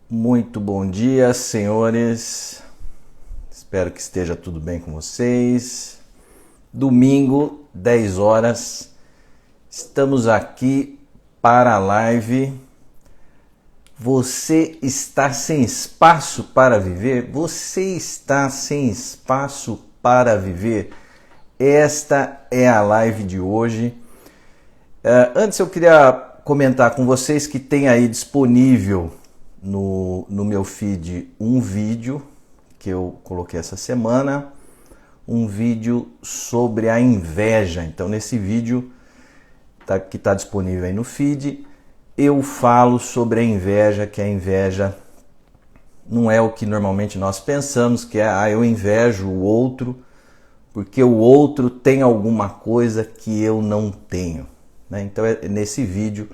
Muito bom dia, senhores. Espero que esteja tudo bem com vocês. Domingo, 10 horas. Estamos aqui para a live. Você está sem espaço para viver? Você está sem espaço para viver? Esta é a live de hoje. Antes eu queria comentar com vocês que tem aí disponível no meu feed um vídeo que eu coloquei essa semana, um vídeo sobre a inveja. Então nesse vídeo que está disponível aí no feed, eu falo sobre a inveja, que a inveja não é o que normalmente nós pensamos, que é eu invejo o outro porque o outro tem alguma coisa que eu não tenho, né? Então nesse vídeo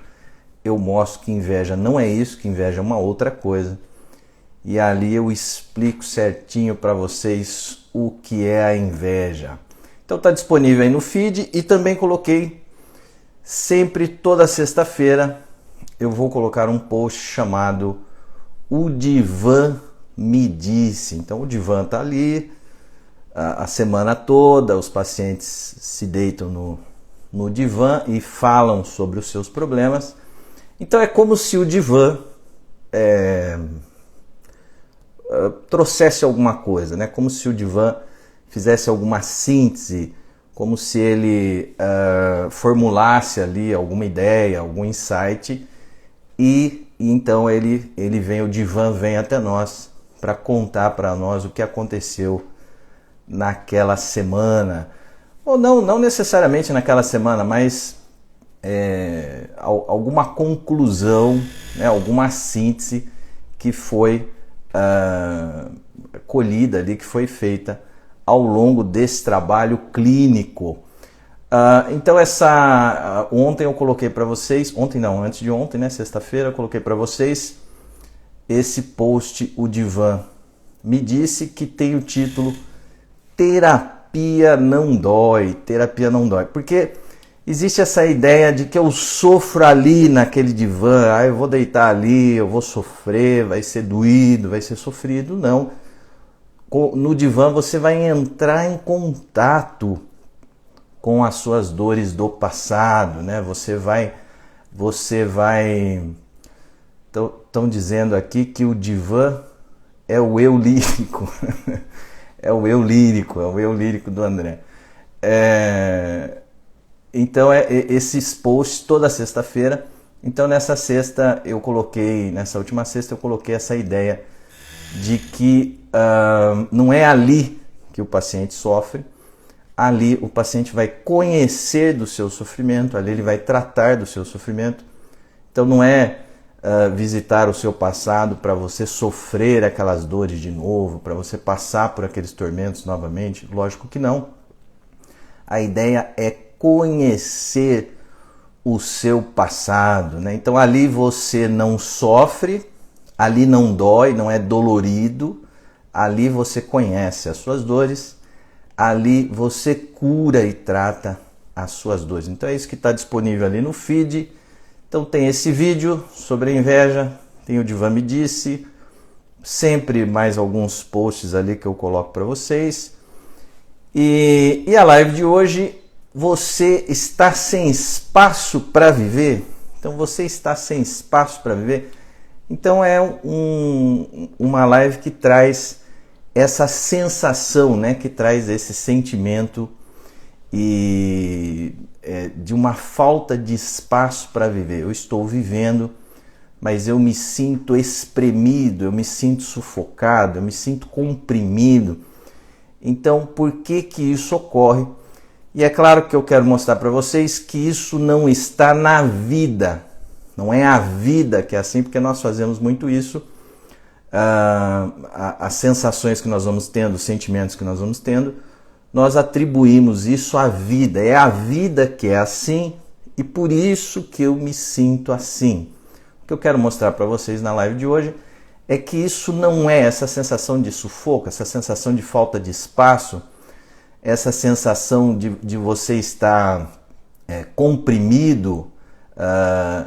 eu mostro que inveja não é isso, que inveja é uma outra coisa. E ali eu explico certinho para vocês o que é a inveja. Então está disponível aí no feed e também coloquei sempre toda sexta-feira eu vou colocar um post chamado O Divã Me Disse. Então o divã está ali a semana toda, os pacientes se deitam no divã e falam sobre os seus problemas. Então é como se o divã trouxesse alguma coisa, né? Como se o divã fizesse alguma síntese, como se ele formulasse ali alguma ideia, algum insight, e então o divã vem até nós para contar para nós o que aconteceu naquela semana, ou não necessariamente naquela semana, mas alguma conclusão, né, alguma síntese que foi colhida ali, que foi feita ao longo desse trabalho clínico. Então ontem eu coloquei para vocês, antes de ontem, né, sexta-feira, eu coloquei para vocês esse post, o divã me disse, que tem o título Terapia não dói, terapia não dói, porque existe essa ideia de que eu sofro ali naquele divã, eu vou deitar ali, eu vou sofrer, vai ser doído, vai ser sofrido. Não. No divã você vai entrar em contato com as suas dores do passado, né? Você vai estão dizendo aqui que o divã é o eu lírico. É o eu lírico do André. Então esses posts toda sexta-feira. Então nessa última sexta eu coloquei essa ideia de que não é ali que o paciente sofre, ali o paciente vai conhecer do seu sofrimento, ali ele vai tratar do seu sofrimento. Então não é visitar o seu passado para você sofrer aquelas dores de novo, para você passar por aqueles tormentos novamente. Lógico que não. A ideia é conhecer o seu passado, né? Então ali você não sofre, ali não dói, não é dolorido, ali você conhece as suas dores, ali você cura e trata as suas dores. Então é isso que está disponível ali no feed. Então tem esse vídeo sobre a inveja, tem o divã me disse, sempre mais alguns posts ali que eu coloco para vocês. E a live de hoje, você está sem espaço para viver? Então você está sem espaço para viver? Então é uma live que traz essa sensação, né? Que traz esse sentimento de uma falta de espaço para viver. Eu estou vivendo, mas eu me sinto espremido, eu me sinto sufocado, eu me sinto comprimido. Então, por que isso ocorre? E é claro que eu quero mostrar para vocês que isso não está na vida. Não é a vida que é assim, porque nós fazemos muito isso. As sensações que nós vamos tendo, os sentimentos que nós vamos tendo, nós atribuímos isso à vida. É a vida que é assim e por isso que eu me sinto assim. O que eu quero mostrar para vocês na live de hoje é que isso não é essa sensação de sufoco, essa sensação de falta de espaço, essa sensação de você estar comprimido,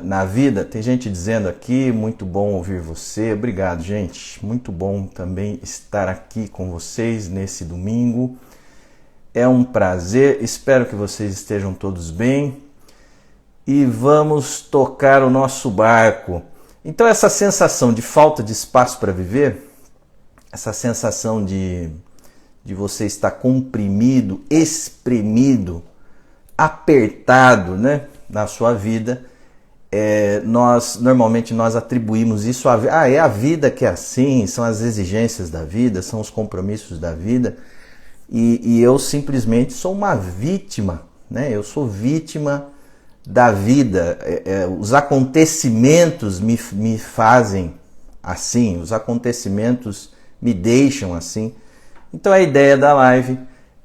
na vida. Tem gente dizendo aqui, muito bom ouvir você. Obrigado, gente. Muito bom também estar aqui com vocês nesse domingo. É um prazer. Espero que vocês estejam todos bem. E vamos tocar o nosso barco. Então essa sensação de falta de espaço para viver, essa sensação de você estar comprimido, espremido, apertado, né, na sua vida, normalmente nós atribuímos isso é a vida que é assim, são as exigências da vida, são os compromissos da vida, e eu simplesmente sou uma vítima, né? Eu sou vítima da vida. Os acontecimentos me fazem assim, os acontecimentos me deixam assim. Então a ideia da live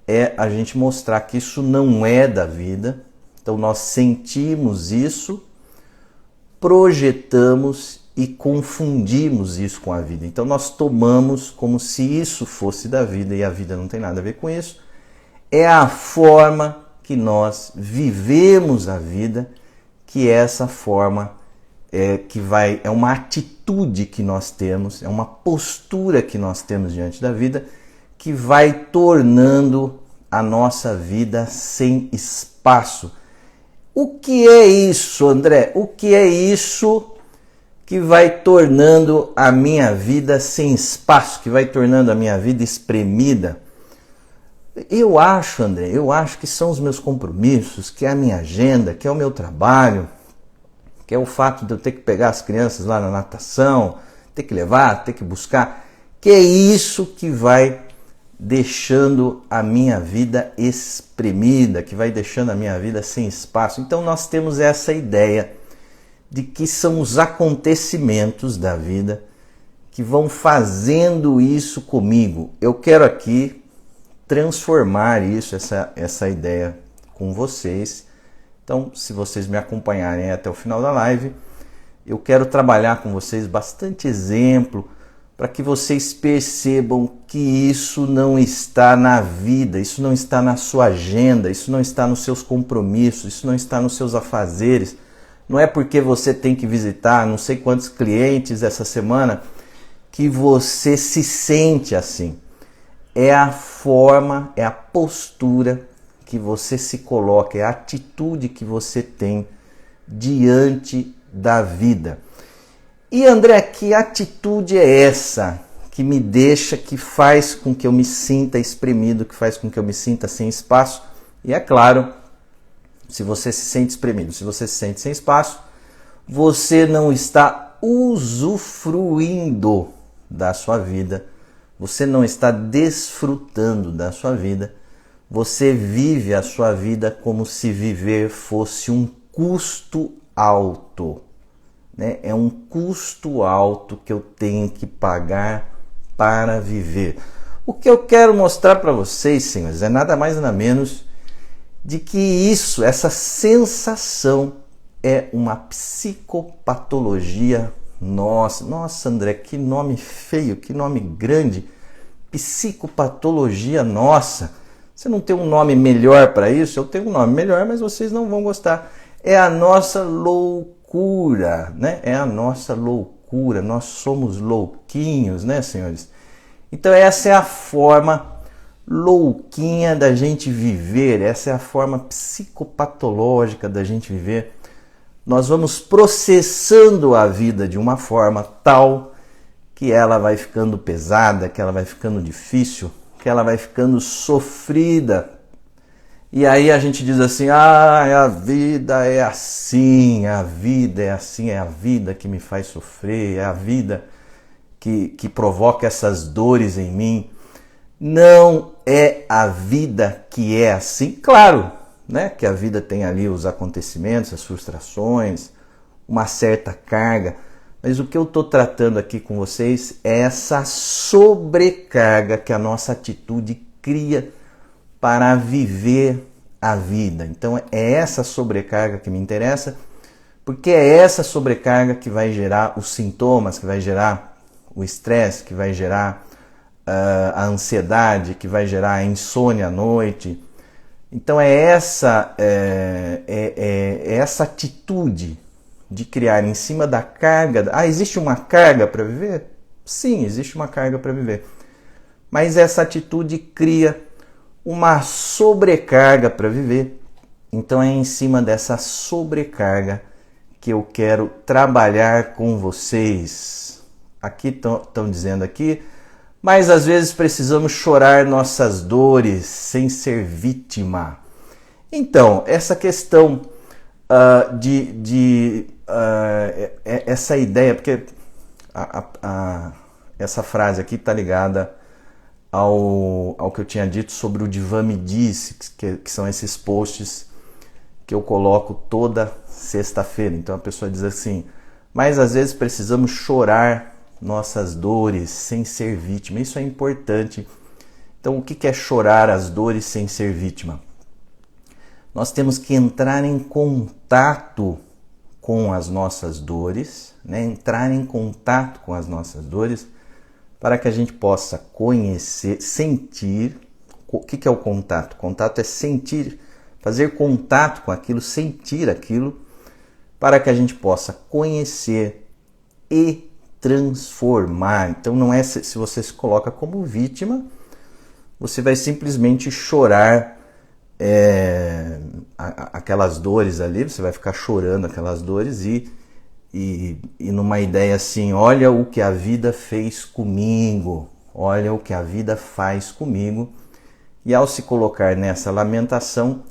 é a gente mostrar que isso não é da vida. Então nós sentimos isso, projetamos e confundimos isso com a vida. Então nós tomamos como se isso fosse da vida e a vida não tem nada a ver com isso. É a forma que nós vivemos a vida, que é essa forma é uma atitude que nós temos, é uma postura que nós temos diante da vida, que vai tornando a nossa vida sem espaço. O que é isso, André? O que é isso que vai tornando a minha vida sem espaço, que vai tornando a minha vida espremida? Eu acho, André, que são os meus compromissos, que é a minha agenda, que é o meu trabalho, que é o fato de eu ter que pegar as crianças lá na natação, ter que levar, ter que buscar, que é isso que vai deixando a minha vida espremida, que vai deixando a minha vida sem espaço. Então nós temos essa ideia de que são os acontecimentos da vida que vão fazendo isso comigo. Eu quero aqui transformar isso, essa ideia com vocês. Então, se vocês me acompanharem até o final da live, eu quero trabalhar com vocês bastante exemplo para que vocês percebam que isso não está na vida, isso não está na sua agenda, isso não está nos seus compromissos, isso não está nos seus afazeres. Não é porque você tem que visitar não sei quantos clientes essa semana que você se sente assim. É a forma, é a postura que você se coloca, é a atitude que você tem diante da vida. E André, que atitude é essa que me deixa, que faz com que eu me sinta espremido, que faz com que eu me sinta sem espaço? E é claro, se você se sente espremido, se você se sente sem espaço, você não está usufruindo da sua vida, você não está desfrutando da sua vida, você vive a sua vida como se viver fosse um custo alto, né? É um custo alto que eu tenho que pagar para viver. O que eu quero mostrar para vocês, senhores, é nada mais nada menos de que isso, essa sensação é uma psicopatologia nossa. Nossa, André, que nome feio, que nome grande. Psicopatologia nossa. Você não tem um nome melhor para isso? Eu tenho um nome melhor, mas vocês não vão gostar. É a nossa loucura, né? É a nossa loucura. Nós somos louquinhos, né, senhores? Então essa é a forma louquinha da gente viver, essa é a forma psicopatológica da gente viver. Nós vamos processando a vida de uma forma tal que ela vai ficando pesada, que ela vai ficando difícil, que ela vai ficando sofrida. E aí a gente diz assim, a vida é assim, a vida é assim, é a vida que me faz sofrer, é a vida que provoca essas dores em mim. Não é a vida que é assim. Claro, né, que a vida tem ali os acontecimentos, as frustrações, uma certa carga. Mas o que eu estou tratando aqui com vocês é essa sobrecarga que a nossa atitude cria para viver a vida. Então é essa sobrecarga que me interessa, porque é essa sobrecarga que vai gerar os sintomas, que vai gerar o estresse, que vai gerar a ansiedade, que vai gerar a insônia à noite, Então é essa atitude de criar em cima da carga. Ah, existe uma carga para viver? Sim, existe uma carga para viver. Mas essa atitude cria uma sobrecarga para viver. Então é em cima dessa sobrecarga que eu quero trabalhar com vocês. Aqui estão dizendo aqui, mas às vezes precisamos chorar nossas dores sem ser vítima. Então, essa questão essa ideia, porque essa frase aqui está ligada ao que eu tinha dito sobre o Divã Me Disse, que são esses posts que eu coloco toda sexta-feira. Então a pessoa diz assim, mas às vezes precisamos chorar nossas dores sem ser vítima. Isso é importante. Então o que é chorar as dores sem ser vítima? Nós temos que entrar em contato com as nossas dores, né? Entrar em contato com as nossas dores para que a gente possa conhecer, sentir. O que é o contato? Contato é sentir, fazer contato com aquilo, sentir aquilo, para que a gente possa conhecer e transformar. Então não é se você se coloca como vítima, você vai simplesmente chorar aquelas dores ali, você vai ficar chorando aquelas dores e numa ideia assim, olha o que a vida fez comigo, olha o que a vida faz comigo. E ao se colocar nessa lamentação,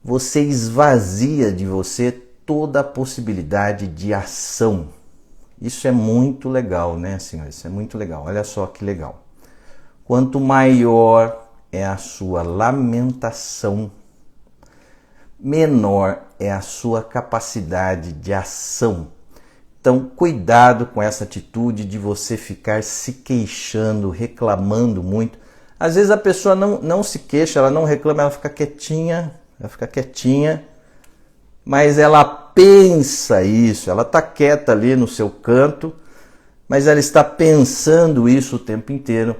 você esvazia de você toda a possibilidade de ação. Isso é muito legal, né, senhores? Isso é muito legal. Olha só que legal. Quanto maior é a sua lamentação, menor é a sua capacidade de ação. Então, cuidado com essa atitude de você ficar se queixando, reclamando muito. Às vezes a pessoa não se queixa, ela não reclama, ela fica quietinha, mas ela pensa isso, ela está quieta ali no seu canto, mas ela está pensando isso o tempo inteiro.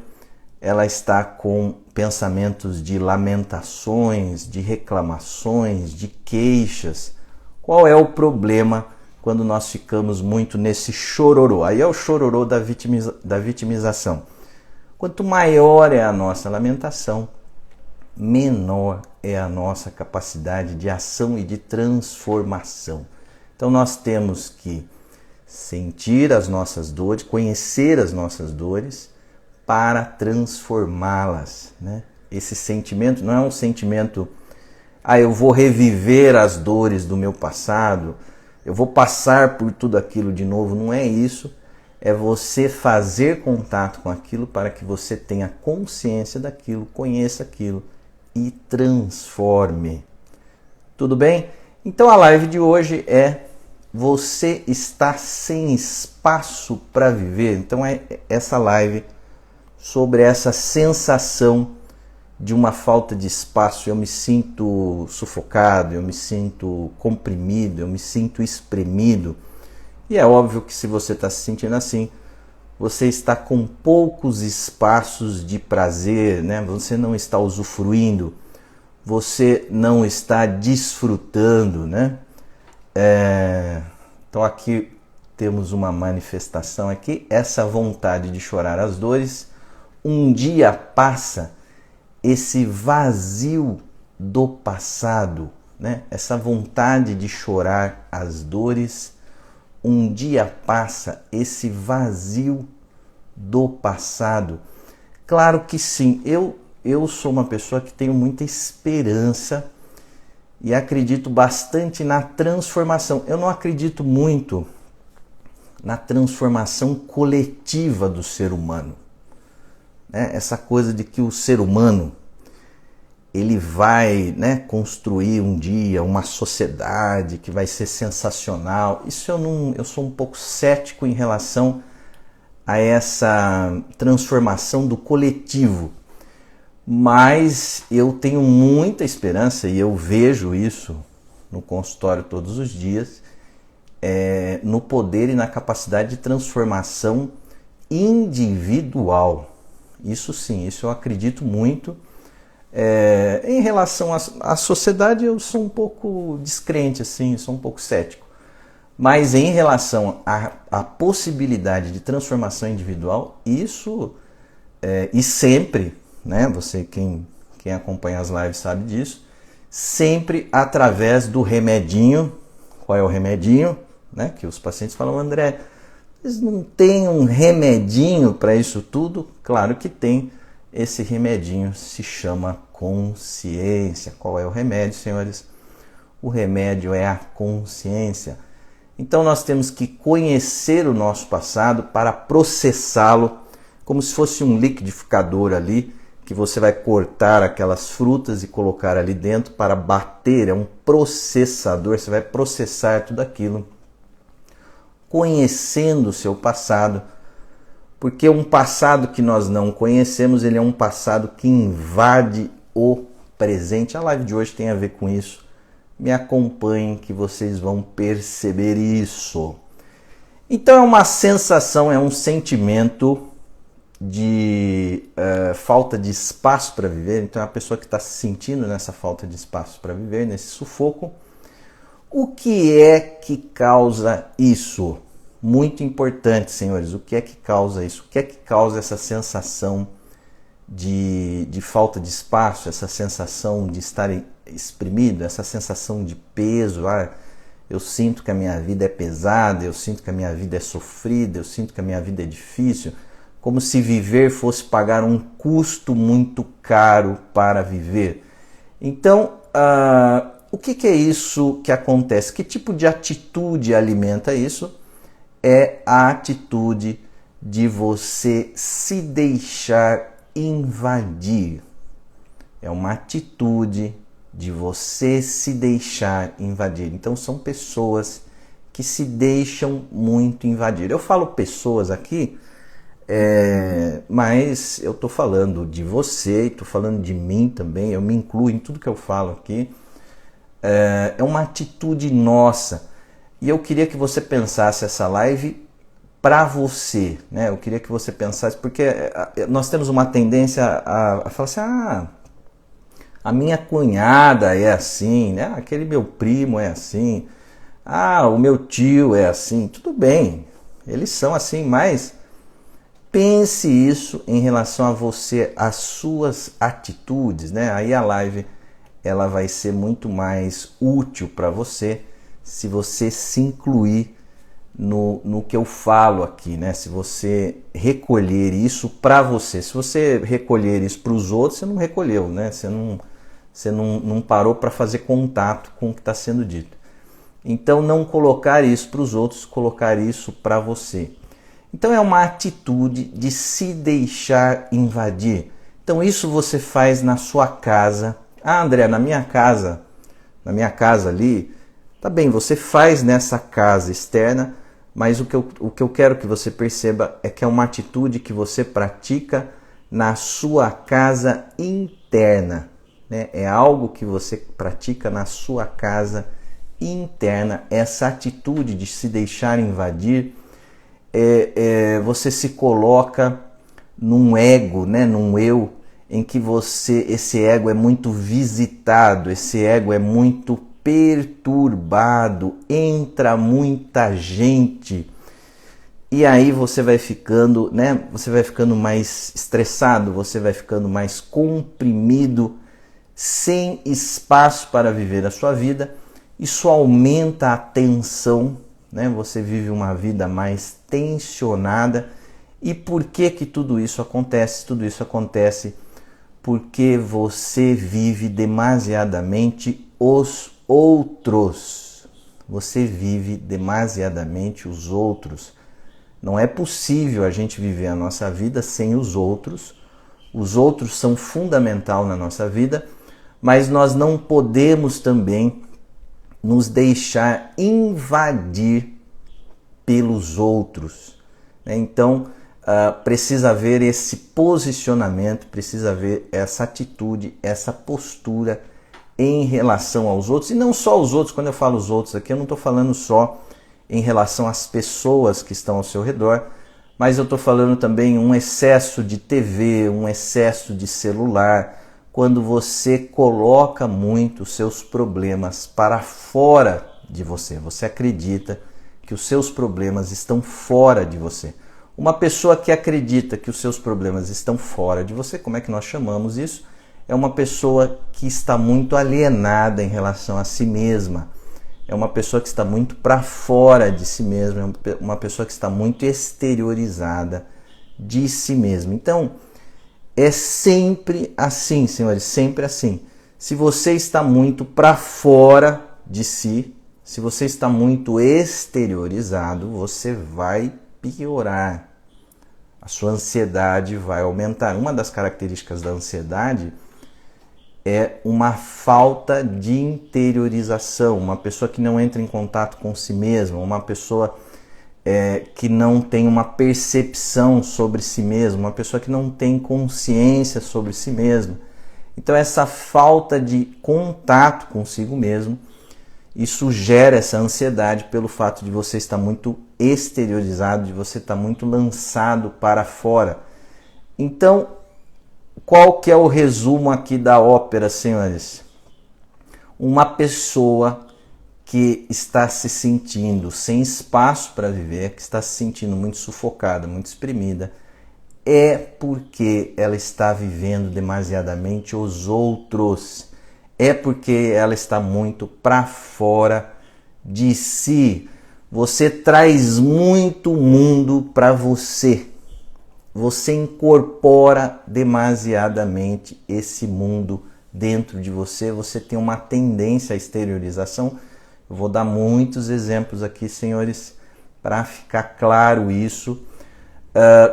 Ela está com pensamentos de lamentações, de reclamações, de queixas. Qual é o problema quando nós ficamos muito nesse chororô? Aí é o chororô da vitimização. Quanto maior é a nossa lamentação, menor é a nossa capacidade de ação e de transformação. Então nós temos que sentir as nossas dores, conhecer as nossas dores, para transformá-las, né? Esse sentimento não é um sentimento, eu vou reviver as dores do meu passado, eu vou passar por tudo aquilo de novo. Não é isso. É você fazer contato com aquilo para que você tenha consciência daquilo, conheça aquilo e transforme. Tudo bem? Então a live de hoje é você está sem espaço para viver. Então é essa live sobre essa sensação de uma falta de espaço. Eu me sinto sufocado, eu me sinto comprimido, eu me sinto espremido. E é óbvio que se você está se sentindo assim, você está com poucos espaços de prazer, né? Você não está usufruindo, você não está desfrutando, né? Então aqui temos uma manifestação aqui, essa vontade de chorar as dores. Um dia passa, esse vazio do passado, né? Essa vontade de chorar as dores. Um dia passa, esse vazio do passado. Claro que sim, eu sou uma pessoa que tenho muita esperança e acredito bastante na transformação. Eu não acredito muito na transformação coletiva do ser humano. Essa coisa de que o ser humano ele vai, né, construir um dia uma sociedade que vai ser sensacional. Isso eu sou um pouco cético em relação a essa transformação do coletivo. Mas eu tenho muita esperança e eu vejo isso no consultório todos os dias, no poder e na capacidade de transformação individual. Isso sim, isso eu acredito muito. Em relação à sociedade, eu sou um pouco descrente, assim, sou um pouco cético. Mas em relação à possibilidade de transformação individual, isso, e sempre, né, você quem acompanha as lives sabe disso, sempre através do remedinho. Qual é o remedinho? Né, que os pacientes falam, André, eles não têm um remedinho para isso tudo? Claro que tem. Esse remedinho se chama consciência. Qual é o remédio, senhores? O remédio é a consciência. Então nós temos que conhecer o nosso passado para processá-lo, como se fosse um liquidificador ali, que você vai cortar aquelas frutas e colocar ali dentro para bater. É um processador, você vai processar tudo aquilo, conhecendo o seu passado. Porque um passado que nós não conhecemos, ele é um passado que invade o presente. A live de hoje tem a ver com isso. Me acompanhem que vocês vão perceber isso. Então é uma sensação, é um sentimento de falta de espaço para viver. Então é a pessoa que está se sentindo nessa falta de espaço para viver, nesse sufoco. O que é que causa isso? Muito importante, senhores, o que é que causa isso? O que é que causa essa sensação de falta de espaço, essa sensação de estar exprimido, essa sensação de peso? Eu sinto que a minha vida é pesada, eu sinto que a minha vida é sofrida, eu sinto que a minha vida é difícil, como se viver fosse pagar um custo muito caro para viver. Então, o que é isso que acontece? Que tipo de atitude alimenta isso? É a atitude de você se deixar invadir. É uma atitude de você se deixar invadir. Então são pessoas que se deixam muito invadir. Eu falo pessoas aqui, mas eu estou falando de você, estou falando de mim também, eu me incluo em tudo que eu falo aqui. É uma atitude nossa. E eu queria que você pensasse essa live para você, né? Eu queria que você pensasse, porque nós temos uma tendência a falar assim, a minha cunhada é assim, né? Aquele meu primo é assim, o meu tio é assim. Tudo bem, eles são assim, mas pense isso em relação a você, as suas atitudes, né? Aí a live ela vai ser muito mais útil para você se você se incluir no que eu falo aqui, né? Se você recolher isso para você. Se você recolher isso para os outros, você não recolheu, né? Você não parou para fazer contato com o que está sendo dito. Então, não colocar isso para os outros, colocar isso para você. Então, é uma atitude de se deixar invadir. Então, isso você faz na sua casa. André, na minha casa ali, tá bem, você faz nessa casa externa, mas o que eu quero que você perceba é que é uma atitude que você pratica na sua casa interna, né? É algo que você pratica na sua casa interna. Essa atitude de se deixar invadir, você se coloca num ego, né? Num eu, em que esse ego é muito visitado, esse ego é muito perturbado, entra muita gente e aí você vai ficando, né? Você vai ficando mais estressado, você vai ficando mais comprimido, sem espaço para viver a sua vida. Isso aumenta a tensão, né? Você vive uma vida mais tensionada. E por que tudo isso acontece? Tudo isso acontece porque você vive demasiadamente os outros. Você vive demasiadamente os outros. Não é possível a gente viver a nossa vida sem os outros. Os outros são fundamentais na nossa vida, mas nós não podemos também nos deixar invadir pelos outros. Então, precisa haver esse posicionamento, precisa haver essa atitude, essa postura em relação aos outros, e não só aos outros. Quando eu falo os outros aqui, eu não estou falando só em relação às pessoas que estão ao seu redor, mas eu estou falando também um excesso de TV, um excesso de celular, quando você coloca muito os seus problemas para fora de você. Você acredita que os seus problemas estão fora de você. Uma pessoa que acredita que os seus problemas estão fora de você, como é que nós chamamos isso? É uma pessoa que está muito alienada em relação a si mesma. É uma pessoa que está muito para fora de si mesma, é uma pessoa que está muito exteriorizada de si mesma. Então, é sempre assim, senhores, sempre assim. Se você está muito para fora de si, se você está muito exteriorizado, você vai piorar. A sua ansiedade vai aumentar. Uma das características da ansiedade é uma falta de interiorização, uma pessoa que não entra em contato com si mesma, uma pessoa que não tem uma percepção sobre si mesma, uma pessoa que não tem consciência sobre si mesma. Então essa falta de contato consigo mesmo, isso gera essa ansiedade pelo fato de você estar muito exteriorizado, de você estar muito lançado para fora. Então, qual que é o resumo aqui da ópera, senhores? Uma pessoa que está se sentindo sem espaço para viver, que está se sentindo muito sufocada, muito exprimida, é porque ela está vivendo demasiadamente os outros. É porque ela está muito para fora de si. Você traz muito mundo para você. Você incorpora demasiadamente esse mundo dentro de você. Você tem uma tendência à exteriorização. Eu vou dar muitos exemplos aqui, senhores, para ficar claro isso.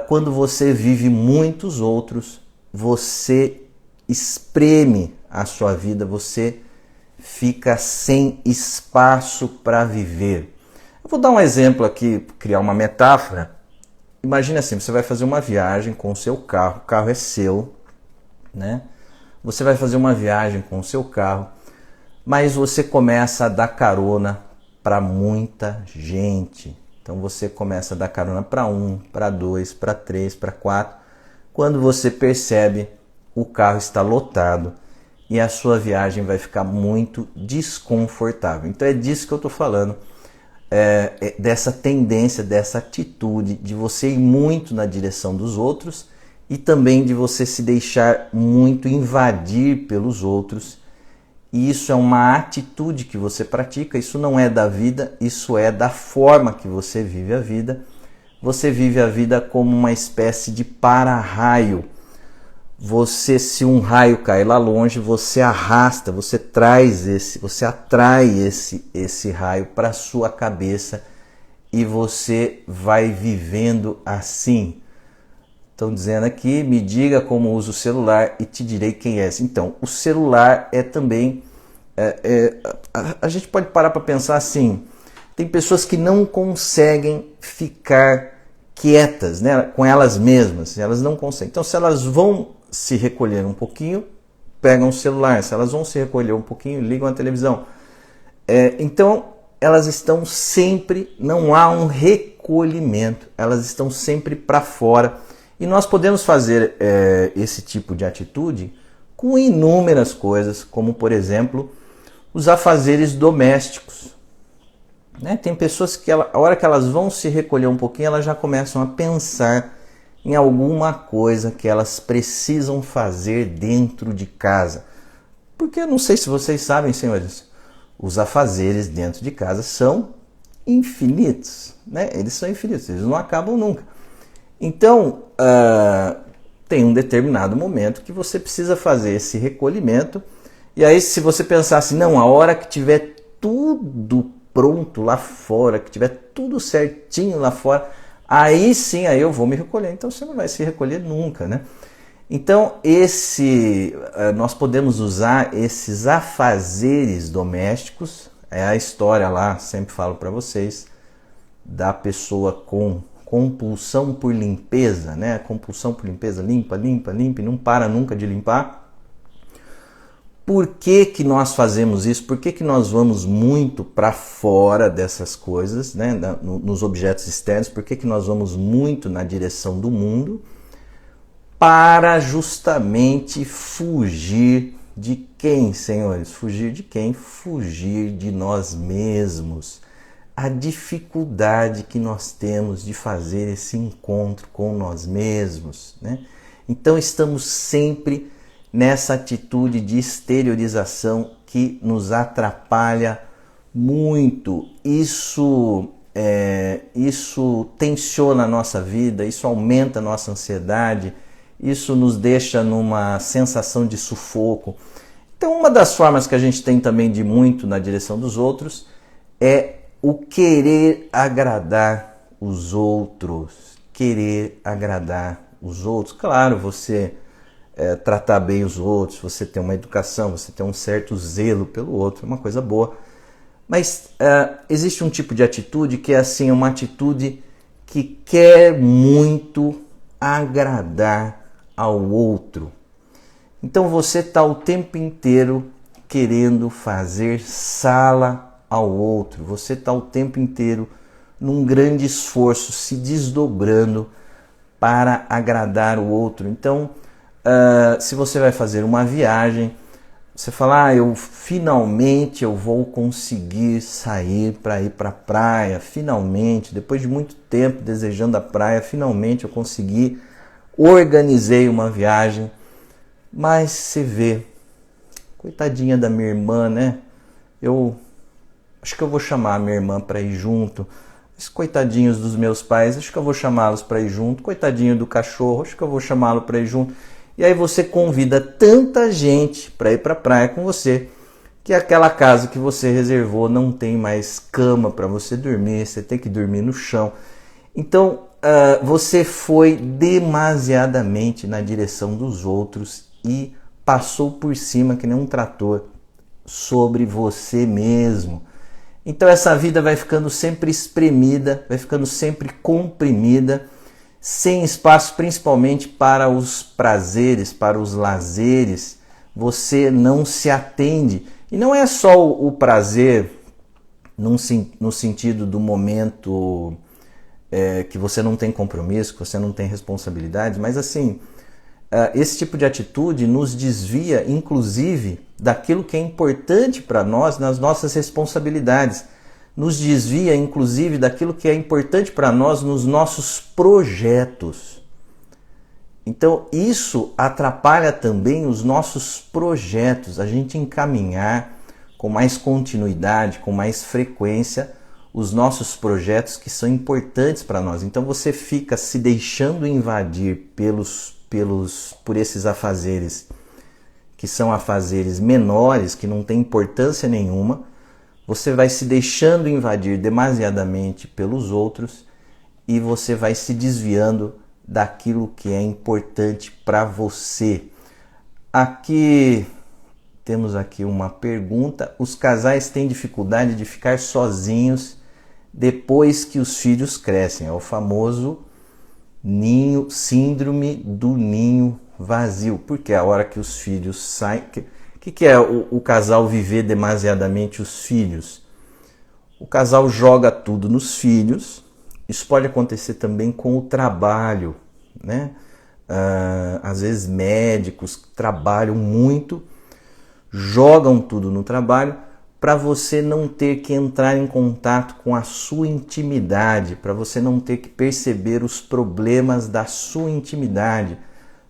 Quando você vive muitos outros, você espreme a sua vida, você fica sem espaço para viver. Eu vou dar um exemplo aqui, criar uma metáfora. Imagine assim, você vai fazer uma viagem com o seu carro, o carro é seu, né? Você vai fazer uma viagem com o seu carro, mas você começa a dar carona para muita gente. Então você começa a dar carona para 1, para 2, para 3, para 4. Quando você percebe, o carro está lotado e a sua viagem vai ficar muito desconfortável. Então é disso que eu estou falando, dessa tendência, dessa atitude de você ir muito na direção dos outros e também de você se deixar muito invadir pelos outros. E isso é uma atitude que você pratica, isso não é da vida, isso é da forma que você vive a vida. Você vive a vida como uma espécie de para-raio. Se um raio cai lá longe, você arrasta, você atrai esse raio para sua cabeça e você vai vivendo assim. Estão dizendo aqui, me diga como usa o celular e te direi quem és. Então, o celular é também... a gente pode parar para pensar assim, tem pessoas que não conseguem ficar quietas, né, com elas mesmas, elas não conseguem. Então, se elas vão se recolher um pouquinho, pegam o celular. Se elas vão se recolher um pouquinho, ligam a televisão. Então, elas estão sempre, não há um recolhimento, elas estão sempre para fora. E nós podemos fazer esse tipo de atitude com inúmeras coisas, como, por exemplo, os afazeres domésticos. Né? Tem pessoas que, a hora que elas vão se recolher um pouquinho, elas já começam a pensar em alguma coisa que elas precisam fazer dentro de casa. Porque eu não sei se vocês sabem, senhores, os afazeres dentro de casa são infinitos, né? Eles são infinitos, eles não acabam nunca. Então, tem um determinado momento que você precisa fazer esse recolhimento. E aí, se você pensar assim, não, a hora que tiver tudo pronto lá fora, que tiver tudo certinho lá fora, aí sim, aí eu vou me recolher. Então você não vai se recolher nunca, né? Então nós podemos usar esses afazeres domésticos. É a história lá, sempre falo para vocês, da pessoa com compulsão por limpeza, né? Compulsão por limpeza, limpa, limpa, limpa, e não para nunca de limpar. Por que que nós fazemos isso? Por que que nós vamos muito para fora dessas coisas, né? Nos objetos externos? Por que que nós vamos muito na direção do mundo? para justamente fugir de quem, senhores? Fugir de quem? Fugir de nós mesmos. A dificuldade que nós temos de fazer esse encontro com nós mesmos, né? Então estamos sempre nessa atitude de exteriorização que nos atrapalha muito. Isso tensiona a nossa vida, isso aumenta a nossa ansiedade, isso nos deixa numa sensação de sufoco. Então, uma das formas que a gente tem também de muito na direção dos outros é o querer agradar os outros. Querer agradar os outros. Claro, você tratar bem os outros, você ter uma educação, você ter um certo zelo pelo outro, é uma coisa boa. Mas existe um tipo de atitude que é assim, uma atitude que quer muito agradar ao outro. Então você está o tempo inteiro querendo fazer sala ao outro. Você está o tempo inteiro num grande esforço, se desdobrando para agradar o outro. Então, se você vai fazer uma viagem, você fala, finalmente eu vou conseguir sair para ir para a praia, finalmente, depois de muito tempo desejando a praia, finalmente eu consegui, organizei uma viagem. Mas você vê, coitadinha da minha irmã, né? Eu acho que eu vou chamar a minha irmã para ir junto. Os coitadinhos dos meus pais, acho que eu vou chamá-los para ir junto. Coitadinho do cachorro, acho que eu vou chamá-lo para ir junto. E aí você convida tanta gente para ir para a praia com você, que aquela casa que você reservou não tem mais cama para você dormir, você tem que dormir no chão. Então, você foi demasiadamente na direção dos outros e passou por cima, que nem um trator, sobre você mesmo. Então essa vida vai ficando sempre espremida, vai ficando sempre comprimida, sem espaço principalmente para os prazeres, para os lazeres. Você não se atende. E não é só o prazer no sentido do momento que você não tem compromisso, que você não tem responsabilidade, mas assim, esse tipo de atitude nos desvia, inclusive, daquilo que é importante para nós nas nossas responsabilidades. Nos desvia, inclusive, daquilo que é importante para nós nos nossos projetos. Então, isso atrapalha também os nossos projetos, a gente encaminhar com mais continuidade, com mais frequência, os nossos projetos que são importantes para nós. Então, você fica se deixando invadir por esses afazeres, que são afazeres menores, que não têm importância nenhuma. Você vai se deixando invadir demasiadamente pelos outros e você vai se desviando daquilo que é importante para você. Temos aqui uma pergunta. Os casais têm dificuldade de ficar sozinhos depois que os filhos crescem. É o famoso síndrome do ninho vazio. Porque a hora que os filhos saem... O que é o casal viver demasiadamente os filhos? O casal joga tudo nos filhos. Isso pode acontecer também com o trabalho, né? Às vezes médicos trabalham muito, jogam tudo no trabalho para você não ter que entrar em contato com a sua intimidade, para você não ter que perceber os problemas da sua intimidade,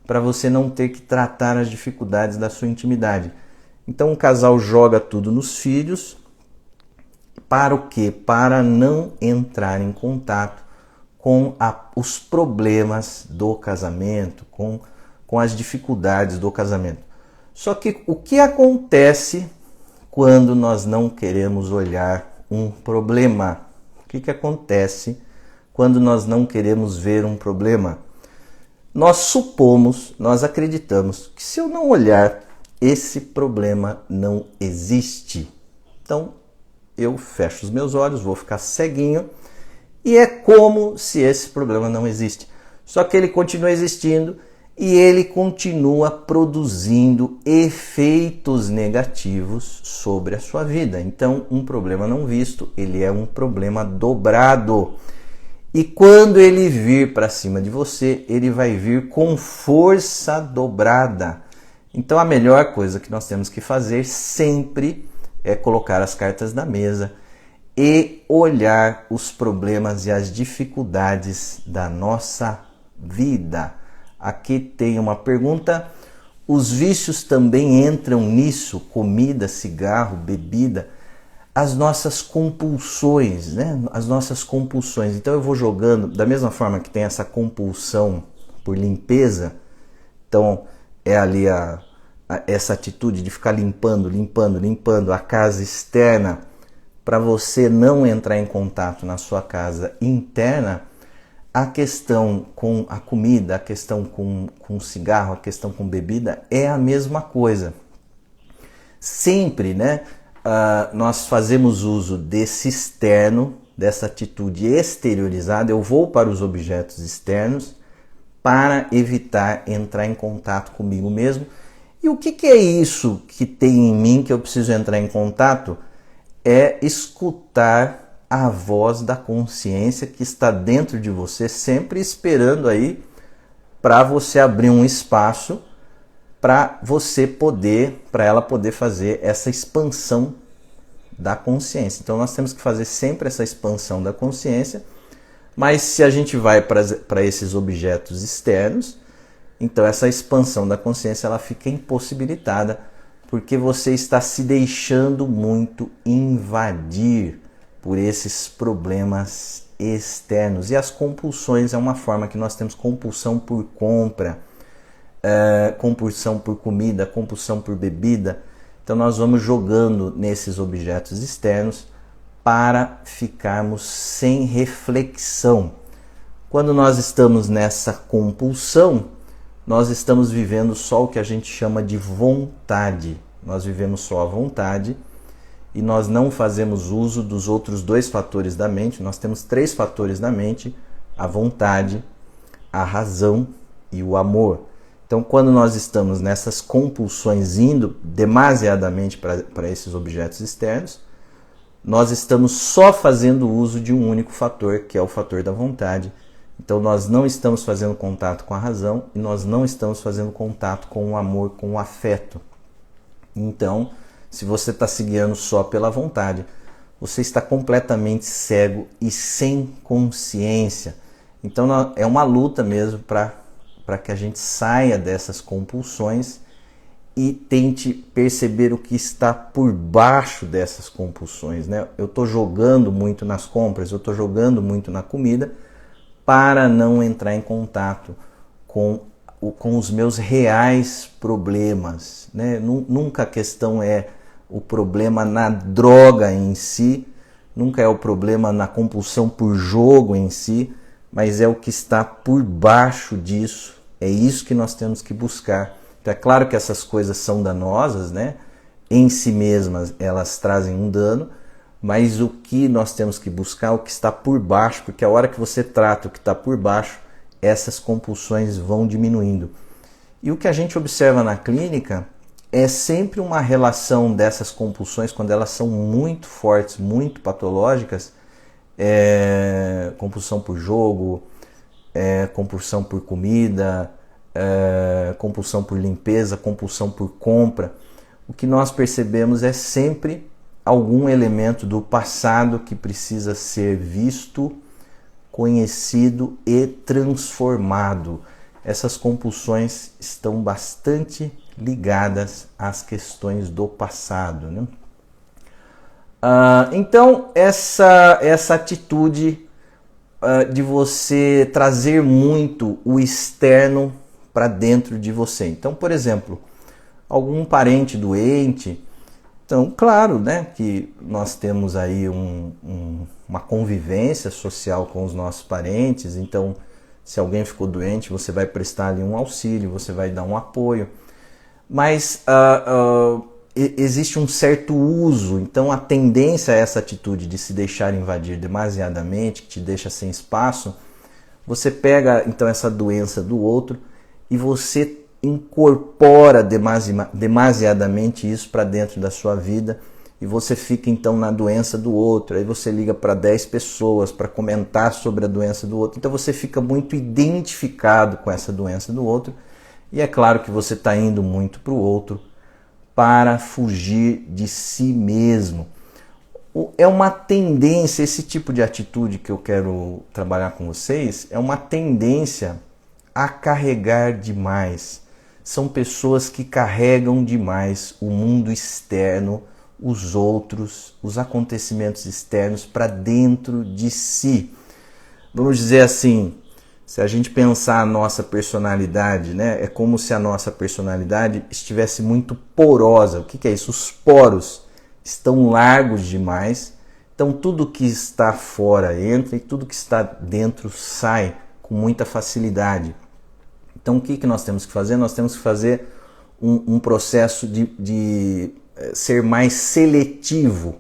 para você não ter que tratar as dificuldades da sua intimidade. Então o casal joga tudo nos filhos. Para o quê? Para não entrar em contato com os problemas do casamento, com as dificuldades do casamento. Só que o que acontece quando nós não queremos olhar um problema? O que acontece quando nós não queremos ver um problema? Nós acreditamos que se eu não olhar, esse problema não existe. Então, eu fecho os meus olhos, vou ficar ceguinho e é como se esse problema não existe. Só que ele continua existindo e ele continua produzindo efeitos negativos sobre a sua vida. Então, um problema não visto, ele é um problema dobrado. E quando ele vir para cima de você, ele vai vir com força dobrada. Então a melhor coisa que nós temos que fazer sempre é colocar as cartas na mesa e olhar os problemas e as dificuldades da nossa vida. Aqui tem uma pergunta: os vícios também entram nisso? Comida, cigarro, bebida, as nossas compulsões, né? As nossas compulsões. Então eu vou jogando, da mesma forma que tem essa compulsão por limpeza, então é ali essa atitude de ficar limpando a casa externa para você não entrar em contato na sua casa interna. A questão com a comida, a questão com cigarro, a questão com bebida é a mesma coisa. Sempre, né, nós fazemos uso desse externo, dessa atitude exteriorizada. Eu vou para os objetos externos para evitar entrar em contato comigo mesmo. E o que é isso que tem em mim que eu preciso entrar em contato? É escutar a voz da consciência que está dentro de você, sempre esperando aí para você abrir um espaço para ela poder fazer essa expansão da consciência. Então nós temos que fazer sempre essa expansão da consciência, mas se a gente vai para esses objetos externos, então essa expansão da consciência ela fica impossibilitada, porque você está se deixando muito invadir por esses problemas externos. E as compulsões é uma forma que nós temos: compulsão por compra, compulsão por comida, compulsão por bebida. Então nós vamos jogando nesses objetos externos para ficarmos sem reflexão. Quando nós estamos nessa compulsão, nós estamos vivendo só o que a gente chama de vontade. Nós vivemos só a vontade e nós não fazemos uso dos outros dois fatores da mente. Nós temos 3 fatores da mente: a vontade, a razão e o amor. Então, quando nós estamos nessas compulsões, indo demasiadamente para esses objetos externos, nós estamos só fazendo uso de um único fator, que é o fator da vontade. Então nós não estamos fazendo contato com a razão e nós não estamos fazendo contato com o amor, com o afeto. Então, se você está se guiando só pela vontade, você está completamente cego e sem consciência. Então é uma luta mesmo para que a gente saia dessas compulsões e tente perceber o que está por baixo dessas compulsões, né? Eu estou jogando muito nas compras, eu estou jogando muito na comida, para não entrar em contato com os meus reais problemas, né? Nunca a questão é o problema na droga em si, nunca é o problema na compulsão por jogo em si, mas é o que está por baixo disso. É isso que nós temos que buscar. Então é claro que essas coisas são danosas, né? Em si mesmas elas trazem um dano, mas o que nós temos que buscar é o que está por baixo, porque a hora que você trata o que está por baixo, essas compulsões vão diminuindo. E o que a gente observa na clínica é sempre uma relação dessas compulsões, quando elas são muito fortes, muito patológicas, compulsão por jogo, compulsão por comida, compulsão por limpeza, compulsão por compra. O que nós percebemos é sempre algum elemento do passado que precisa ser visto, conhecido e transformado. Essas compulsões estão bastante ligadas às questões do passado, né? Então, essa atitude de você trazer muito o externo para dentro de você. Então, por exemplo, algum parente doente. Então, claro, né, que nós temos aí uma convivência social com os nossos parentes. Então, se alguém ficou doente, você vai prestar ali um auxílio, você vai dar um apoio. Mas existe um certo uso. Então, a tendência a essa atitude de se deixar invadir demasiadamente, que te deixa sem espaço, você pega então essa doença do outro e você incorpora demasiadamente isso para dentro da sua vida e você fica então na doença do outro, aí você liga para 10 pessoas para comentar sobre a doença do outro, então você fica muito identificado com essa doença do outro, e é claro que você está indo muito para o outro para fugir de si mesmo. É uma tendência, esse tipo de atitude que eu quero trabalhar com vocês, é uma tendência a carregar demais. São pessoas que carregam demais o mundo externo, os outros, os acontecimentos externos para dentro de si. Vamos dizer assim, se a gente pensar a nossa personalidade, né, é como se a nossa personalidade estivesse muito porosa. O que é isso? Os poros estão largos demais, então tudo que está fora entra e tudo que está dentro sai com muita facilidade. Então o que nós temos que fazer? Nós temos que fazer um processo de ser mais seletivo.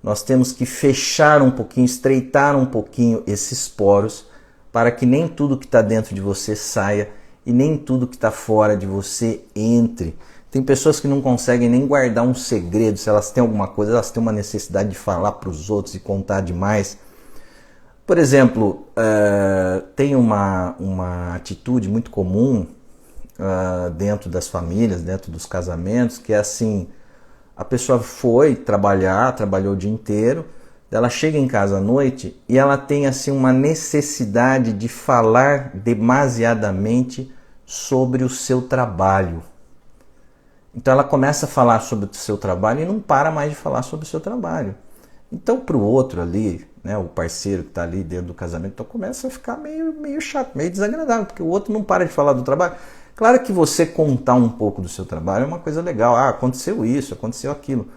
Nós temos que fechar um pouquinho, estreitar um pouquinho esses poros para que nem tudo que está dentro de você saia e nem tudo que está fora de você entre. Tem pessoas que não conseguem nem guardar um segredo, se elas têm alguma coisa, elas têm uma necessidade de falar para os outros e contar demais. Por exemplo, tem uma atitude muito comum dentro das famílias, dentro dos casamentos, que é assim, a pessoa foi trabalhar, trabalhou o dia inteiro, ela chega em casa à noite e ela tem assim uma necessidade de falar demasiadamente sobre o seu trabalho. Então ela começa a falar sobre o seu trabalho e não para mais de falar sobre o seu trabalho. Então para o outro ali, né, o parceiro que está ali dentro do casamento, então começa a ficar meio chato, meio desagradável, porque o outro não para de falar do trabalho. Claro que você contar um pouco do seu trabalho é uma coisa legal. Ah, aconteceu isso, aconteceu aquilo.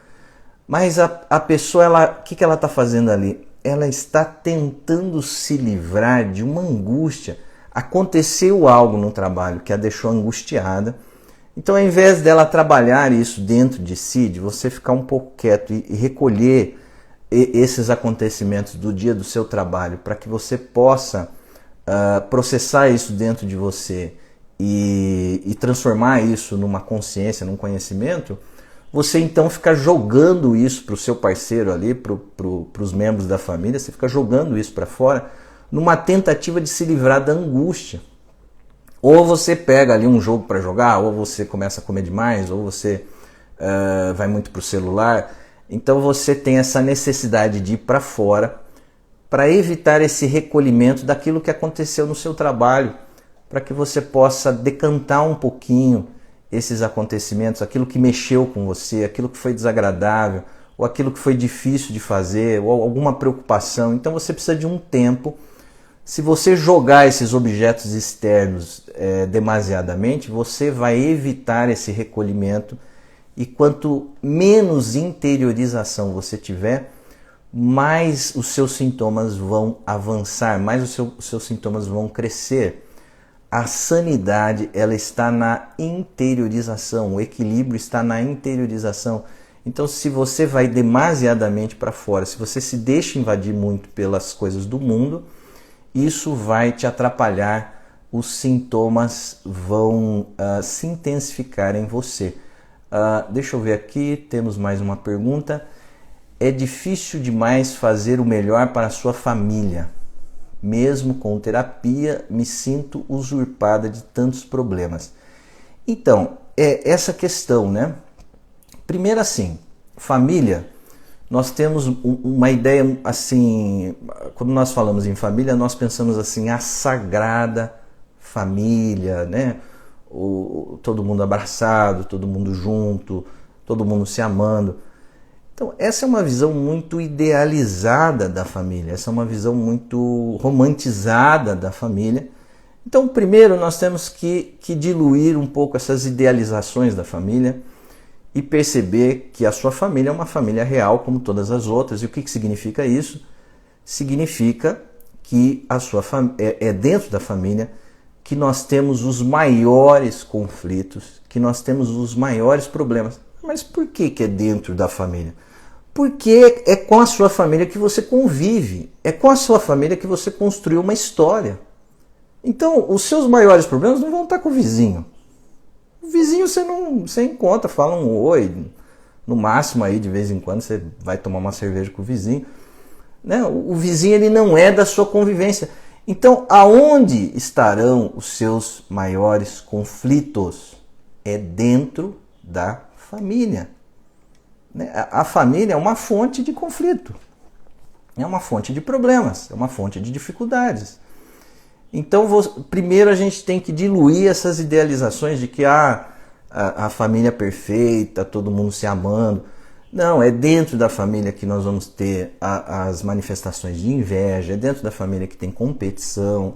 Mas a pessoa, o que ela está fazendo ali? Ela está tentando se livrar de uma angústia. Aconteceu algo no trabalho que a deixou angustiada. Então, ao invés dela trabalhar isso dentro de si, de você ficar um pouco quieto e recolher esses acontecimentos do dia do seu trabalho, para que você possa processar isso dentro de você e transformar isso numa consciência, num conhecimento, você então fica jogando isso para o seu parceiro ali, para os membros da família, você fica jogando isso para fora numa tentativa de se livrar da angústia. Ou você pega ali um jogo para jogar, ou você começa a comer demais, ou você vai muito para o celular. Então você tem essa necessidade de ir para fora para evitar esse recolhimento daquilo que aconteceu no seu trabalho, para que você possa decantar um pouquinho esses acontecimentos, aquilo que mexeu com você, aquilo que foi desagradável, ou aquilo que foi difícil de fazer, ou alguma preocupação. Então você precisa de um tempo. Se você jogar esses objetos externos demasiadamente, você vai evitar esse recolhimento, e quanto menos interiorização você tiver, mais os seus sintomas vão avançar, mais os seus sintomas vão crescer. A sanidade, ela está na interiorização, o equilíbrio está na interiorização. Então, se você vai demasiadamente para fora, se você se deixa invadir muito pelas coisas do mundo, isso vai te atrapalhar, os sintomas vão se intensificar em você. Deixa eu ver aqui, temos mais uma pergunta. É difícil demais fazer o melhor para a sua família. Mesmo com terapia, me sinto usurpada de tantos problemas. Então, é essa questão, né? Primeiro assim, família, nós temos uma ideia assim, quando nós falamos em família, nós pensamos assim, a sagrada família, né? Todo mundo abraçado, todo mundo junto, todo mundo se amando. Então, essa é uma visão muito idealizada da família, essa é uma visão muito romantizada da família. Então, primeiro, nós temos que diluir um pouco essas idealizações da família e perceber que a sua família é uma família real, como todas as outras. E o que significa isso? Significa que a sua é dentro da família que nós temos os maiores conflitos, que nós temos os maiores problemas. Mas por que é dentro da família? Porque é com a sua família que você convive, é com a sua família que você construiu uma história. Então, os seus maiores problemas não vão estar com o vizinho. O vizinho você encontra, fala um oi, No máximo aí de vez em quando você vai tomar uma cerveja com o vizinho, né? O vizinho ele não é da sua convivência. Então, aonde estarão os seus maiores conflitos? É dentro da família. Né? A família é uma fonte de conflito, é uma fonte de problemas, é uma fonte de dificuldades. Então, primeiro a gente tem que diluir essas idealizações de que a família é perfeita, todo mundo se amando. Não, é dentro da família que nós vamos ter as manifestações de inveja, é dentro da família que tem competição.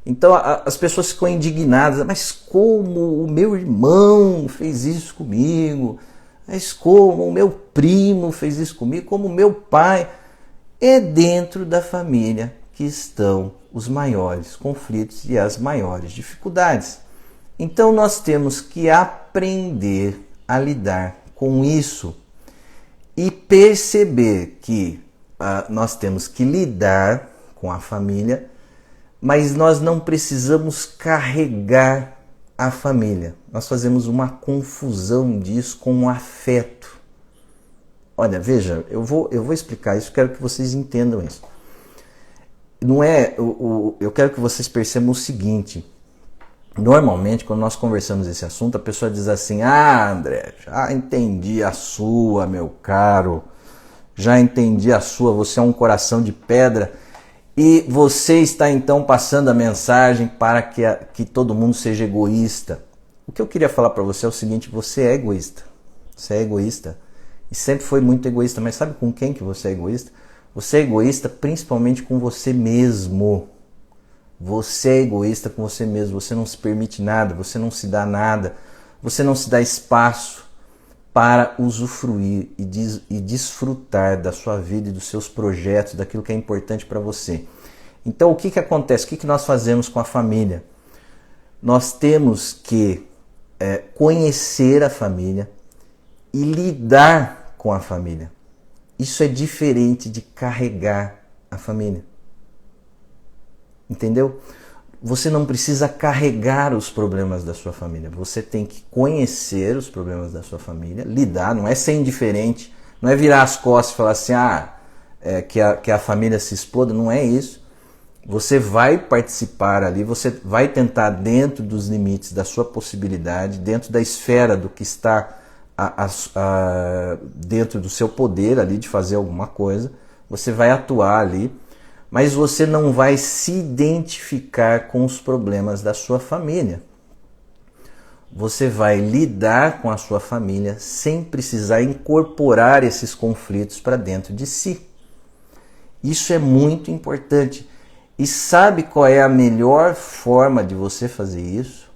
Então as pessoas ficam indignadas, mas como o meu irmão fez isso comigo? Mas como o meu primo fez isso comigo? Como o meu pai? É dentro da família que estão os maiores conflitos e as maiores dificuldades. Então nós temos que aprender a lidar com isso e perceber que nós temos que lidar com a família, mas nós não precisamos carregar a família. Nós fazemos uma confusão disso com o afeto. Olha, veja, eu vou explicar isso, quero que vocês entendam isso. Não é, eu quero que vocês percebam o seguinte. Normalmente, quando nós conversamos esse assunto, a pessoa diz assim: ah, André, já entendi a sua, meu caro, já entendi a sua, você é um coração de pedra e você está então passando a mensagem para que todo mundo seja egoísta. O que eu queria falar para você é o seguinte: você é egoísta, e sempre foi muito egoísta, mas sabe com quem que você é egoísta? Você é egoísta principalmente com você mesmo. Você é egoísta com você mesmo, você não se permite nada, você não se dá nada, você não se dá espaço para usufruir e desfrutar da sua vida e dos seus projetos, daquilo que é importante para você. Então o que acontece? O que nós fazemos com a família? Nós temos que conhecer a família e lidar com a família. Isso é diferente de carregar a família. Entendeu? Você não precisa carregar os problemas da sua família. Você tem que conhecer os problemas da sua família, lidar, não é ser indiferente, não é virar as costas e falar assim, que a família se exploda, não é isso. Você vai participar ali, você vai tentar dentro dos limites da sua possibilidade, dentro da esfera do que está dentro do seu poder ali de fazer alguma coisa, você vai atuar ali, mas você não vai se identificar com os problemas da sua família. Você vai lidar com a sua família sem precisar incorporar esses conflitos para dentro de si. Isso é muito importante. E sabe qual é a melhor forma de você fazer isso?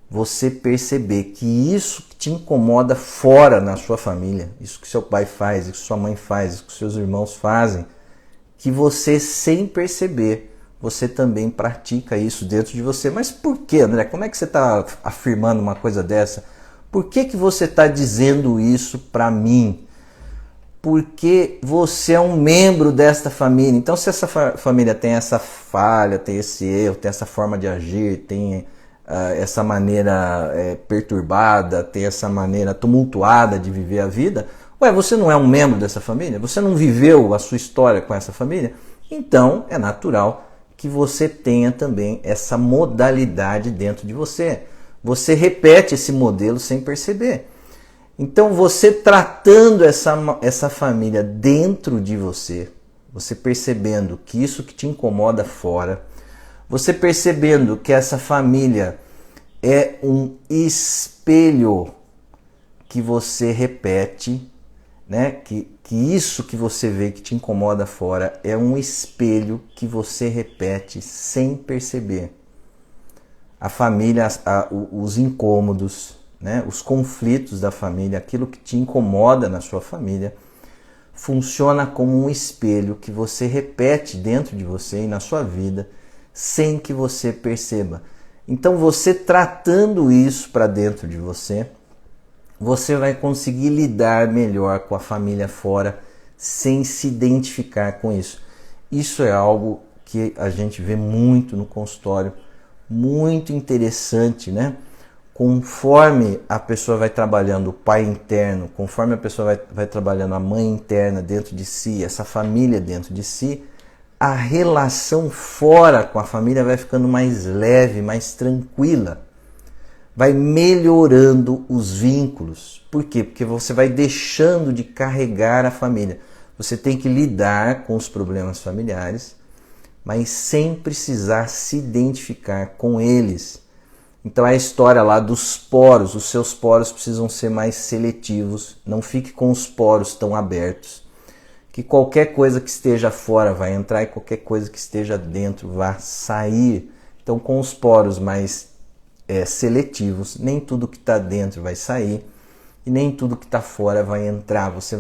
Você perceber que isso que te incomoda fora na sua família, isso que seu pai faz, isso que sua mãe faz, isso que seus irmãos fazem, que você, sem perceber, você também pratica isso dentro de você. Mas por que, André? Como é que você está afirmando uma coisa dessa? Por que você está dizendo isso para mim? Porque você é um membro desta família. Então, se essa família tem essa falha, tem esse erro, tem essa forma de agir, tem essa maneira perturbada, tem essa maneira tumultuada de viver a vida, você não é um membro dessa família? Você não viveu a sua história com essa família? Então é natural que você tenha também essa modalidade dentro de você. Você repete esse modelo sem perceber. Então você tratando essa família dentro de você, você percebendo que isso que te incomoda fora, você percebendo que essa família é um espelho que você repete, né? Que isso que você vê que te incomoda fora é um espelho que você repete sem perceber. A família, os incômodos, né? Os conflitos da família, aquilo que te incomoda na sua família, funciona como um espelho que você repete dentro de você e na sua vida sem que você perceba. Então você tratando isso para dentro de você, você vai conseguir lidar melhor com a família fora sem se identificar com isso. Isso é algo que a gente vê muito no consultório, muito interessante, né? conforme a pessoa vai trabalhando o pai interno, conforme a pessoa vai trabalhando a mãe interna dentro de si, essa família dentro de si, a relação fora com a família vai ficando mais leve, mais tranquila. Vai melhorando os vínculos. Por quê? Porque você vai deixando de carregar a família. Você tem que lidar com os problemas familiares, mas sem precisar se identificar com eles. Então a história lá dos poros, os seus poros precisam ser mais seletivos. Não fique com os poros tão abertos. Que qualquer coisa que esteja fora vai entrar e qualquer coisa que esteja dentro vai sair. Então com os poros mais seletivos, nem tudo que está dentro vai sair e nem tudo que está fora vai entrar. Você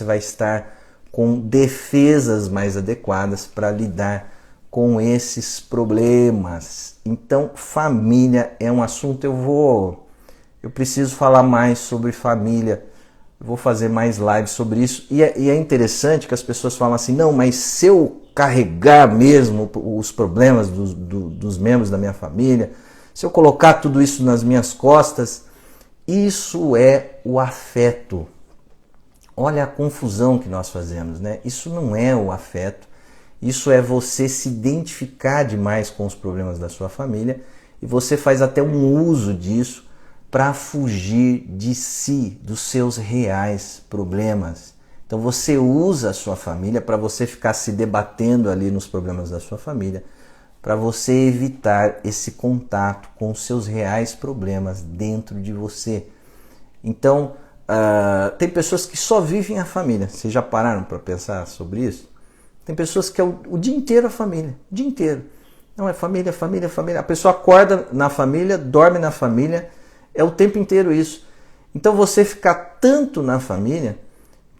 vai estar com defesas mais adequadas para lidar com esses problemas. Então, família é um assunto, eu preciso falar mais sobre família, eu vou fazer mais lives sobre isso, e é interessante que as pessoas falam assim, não, mas se eu carregar mesmo os problemas dos membros da minha família, se eu colocar tudo isso nas minhas costas, isso é o afeto. Olha a confusão que nós fazemos, né? Isso não é o afeto, isso é você se identificar demais com os problemas da sua família e você faz até um uso disso para fugir de si, dos seus reais problemas. Então você usa a sua família para você ficar se debatendo ali nos problemas da sua família, para você evitar esse contato com os seus reais problemas dentro de você. Então, tem pessoas que só vivem a família. Vocês já pararam para pensar sobre isso? Tem pessoas que é o dia inteiro a família, o dia inteiro. Não, é família, família, família. A pessoa acorda na família, dorme na família, é o tempo inteiro isso. Então você fica tanto na família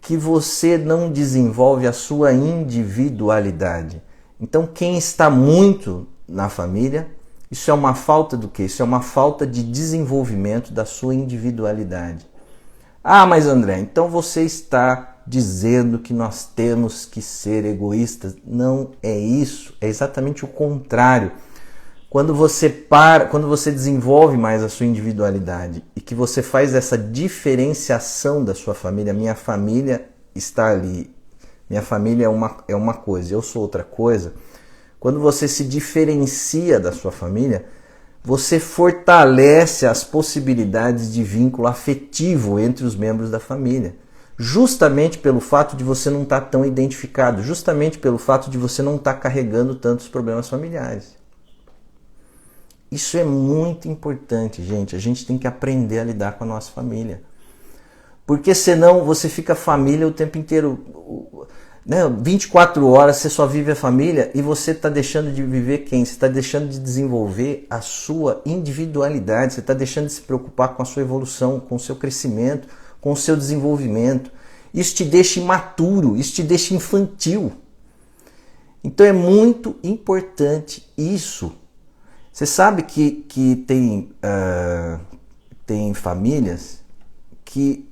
que você não desenvolve a sua individualidade. Então quem está muito na família, isso é uma falta do quê? Isso é uma falta de desenvolvimento da sua individualidade. Ah, mas André, então você está dizendo que nós temos que ser egoístas. Não é isso, é exatamente o contrário. Quando você desenvolve mais a sua individualidade e que você faz essa diferenciação da sua família, minha família está ali, minha família é uma coisa, eu sou outra coisa. Quando você se diferencia da sua família, você fortalece as possibilidades de vínculo afetivo entre os membros da família. Justamente pelo fato de você não estar tão identificado, justamente pelo fato de você não estar carregando tantos problemas familiares. Isso é muito importante, gente. A gente tem que aprender a lidar com a nossa família. Porque senão você fica família o tempo inteiro, né? 24 horas você só vive a família e você está deixando de viver quem? Você está deixando de desenvolver a sua individualidade, você está deixando de se preocupar com a sua evolução, com o seu crescimento, com o seu desenvolvimento. Isso te deixa imaturo, isso te deixa infantil. Então é muito importante isso. Você sabe que tem famílias que,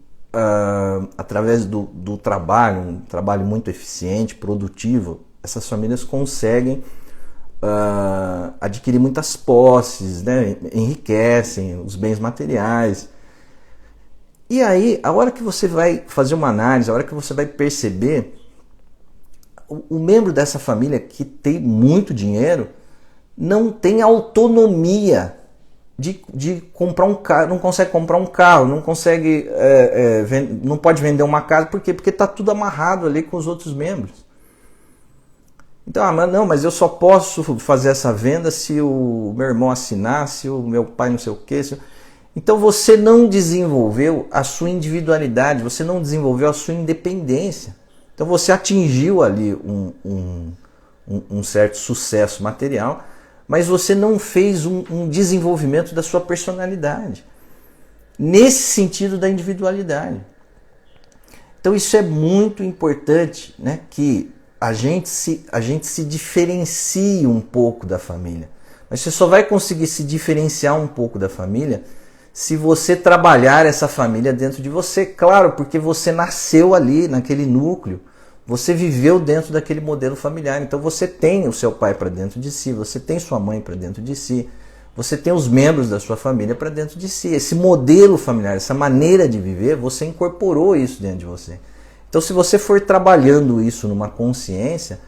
através do trabalho, um trabalho muito eficiente, produtivo, essas famílias conseguem adquirir muitas posses, né? Enriquecem os bens materiais. E aí, a hora que você vai fazer uma análise, a hora que você vai perceber, o membro dessa família que tem muito dinheiro não tem autonomia de comprar um carro, não consegue comprar um carro, não consegue, não pode vender uma casa, por quê? Porque está tudo amarrado ali com os outros membros. Então, mas eu só posso fazer essa venda se o meu irmão assinar, se o meu pai não sei o quê. Então você não desenvolveu a sua individualidade, você não desenvolveu a sua independência. Então você atingiu ali um certo sucesso material, mas você não fez um desenvolvimento da sua personalidade, nesse sentido da individualidade. Então isso é muito importante, né, que a gente se diferencie um pouco da família. Mas você só vai conseguir se diferenciar um pouco da família se você trabalhar essa família dentro de você. Claro, porque você nasceu ali, naquele núcleo. Você viveu dentro daquele modelo familiar, então você tem o seu pai para dentro de si, você tem sua mãe para dentro de si, você tem os membros da sua família para dentro de si. Esse modelo familiar, essa maneira de viver, você incorporou isso dentro de você. Então, se você for trabalhando isso numa consciência,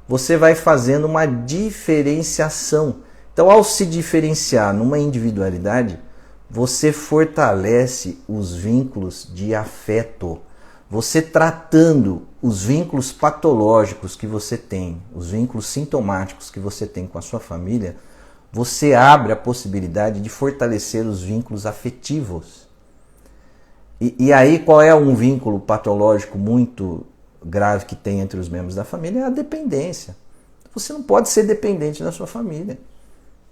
você vai fazendo uma diferenciação. Então, ao se diferenciar numa individualidade, você fortalece os vínculos de afeto. Você tratando os vínculos patológicos que você tem, os vínculos sintomáticos que você tem com a sua família, você abre a possibilidade de fortalecer os vínculos afetivos. E aí, qual é um vínculo patológico muito grave que tem entre os membros da família? É a dependência. Você não pode ser dependente da sua família,